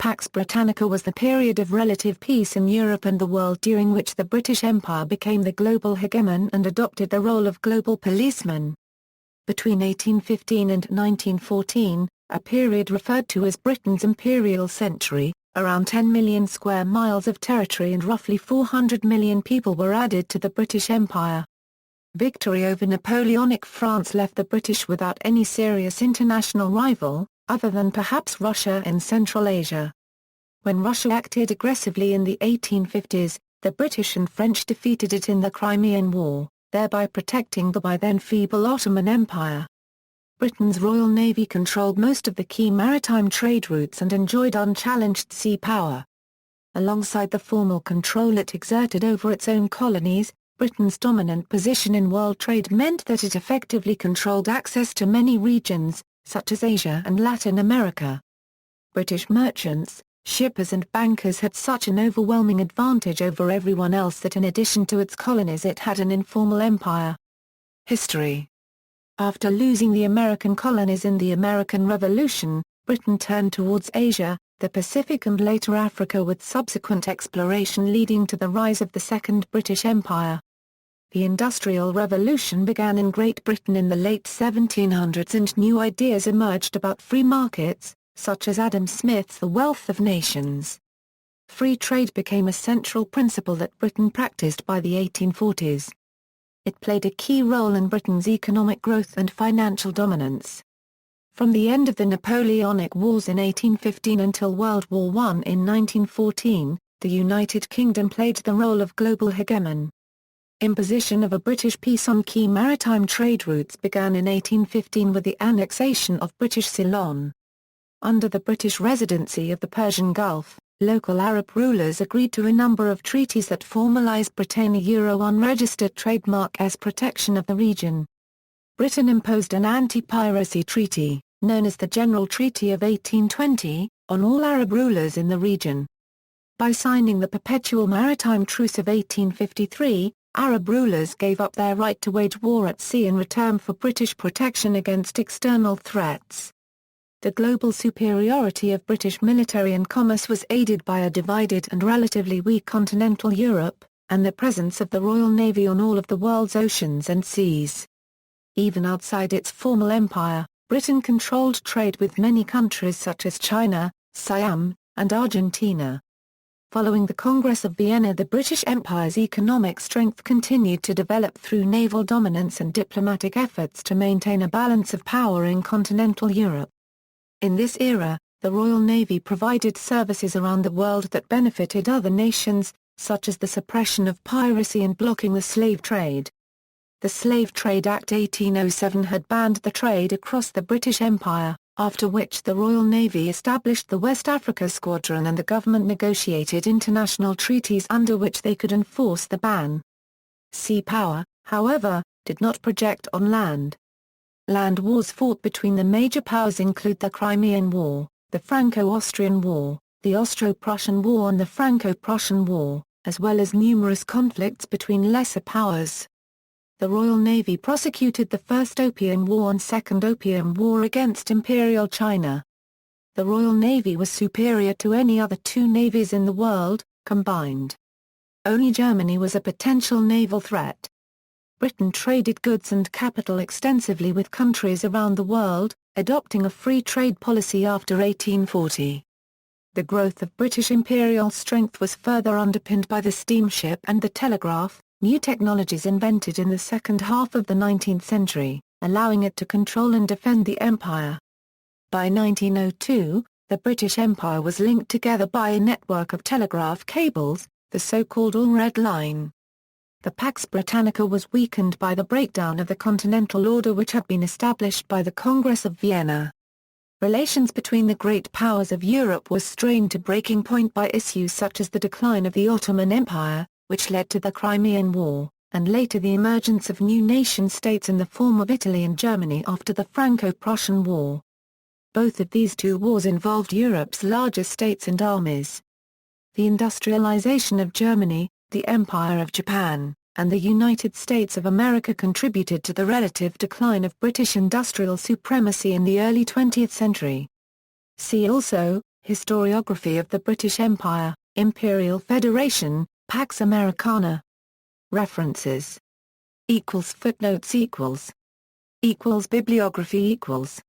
Pax Britannica was the period of relative peace in Europe and the world during which the British Empire became the global hegemon and adopted the role of global policeman. Between 1815 and 1914, a period referred to as Britain's Imperial Century, around 10 million square miles of territory and roughly 400 million people were added to the British Empire. Victory over Napoleonic France left the British without any serious international rival, other than perhaps Russia in Central Asia. When Russia acted aggressively in the 1850s, the British and French defeated it in the Crimean War, thereby protecting the by then feeble Ottoman Empire. Britain's Royal Navy controlled most of the key maritime trade routes and enjoyed unchallenged sea power. Alongside the formal control it exerted over its own colonies, Britain's dominant position in world trade meant that it effectively controlled access to many regions, such as Asia and Latin America. British merchants, shippers and bankers had such an overwhelming advantage over everyone else that in addition to its colonies it had an informal empire. History. After losing the American colonies in the American Revolution, Britain turned towards Asia, the Pacific and later Africa with subsequent exploration leading to the rise of the Second British Empire. The Industrial Revolution began in Great Britain in the late 1700s and new ideas emerged about free markets, such as Adam Smith's The Wealth of Nations. Free trade became a central principle that Britain practiced by the 1840s. It played a key role in Britain's economic growth and financial dominance. From the end of the Napoleonic Wars in 1815 until World War I in 1914, the United Kingdom played the role of global hegemon. Imposition of a British peace on key maritime trade routes began in 1815 with the annexation of British Ceylon. Under the British Residency of the Persian Gulf, local Arab rulers agreed to a number of treaties that formalized Britannia Euro unregistered trademark as protection of the region. Britain imposed an anti-piracy treaty, known as the General Treaty of 1820, on all Arab rulers in the region. By signing the Perpetual Maritime Truce of 1853, Arab rulers gave up their right to wage war at sea in return for British protection against external threats. The global superiority of British military and commerce was aided by a divided and relatively weak continental Europe, and the presence of the Royal Navy on all of the world's oceans and seas. Even outside its formal empire, Britain controlled trade with many countries such as China, Siam, and Argentina. Following the Congress of Vienna, the British Empire's economic strength continued to develop through naval dominance and diplomatic efforts to maintain a balance of power in continental Europe. In this era, the Royal Navy provided services around the world that benefited other nations, such as the suppression of piracy and blocking the slave trade. The Slave Trade Act 1807 had banned the trade across the British Empire, after which the Royal Navy established the West Africa Squadron and the government negotiated international treaties under which they could enforce the ban. Sea power, however, did not project on land. Land wars fought between the major powers include the Crimean War, the Franco-Austrian War, the Austro-Prussian War and the Franco-Prussian War, as well as numerous conflicts between lesser powers. The Royal Navy prosecuted the First Opium War and Second Opium War against Imperial China. The Royal Navy was superior to any other two navies in the world, combined. Only Germany was a potential naval threat. Britain traded goods and capital extensively with countries around the world, adopting a free trade policy after 1840. The growth of British imperial strength was further underpinned by the steamship and the telegraph, new technologies invented in the second half of the 19th century, allowing it to control and defend the empire. By 1902, the British Empire was linked together by a network of telegraph cables, the so-called All Red Line. The Pax Britannica was weakened by the breakdown of the Continental Order which had been established by the Congress of Vienna. Relations between the great powers of Europe were strained to breaking point by issues such as the decline of the Ottoman Empire, which led to the Crimean War, and later the emergence of new nation-states in the form of Italy and Germany after the Franco-Prussian War. Both of these two wars involved Europe's largest states and armies. The industrialization of Germany, the Empire of Japan, and the United States of America contributed to the relative decline of British industrial supremacy in the early 20th century. See also, Historiography of the British Empire, Imperial Federation, Pax Americana. References. Footnotes. Bibliography.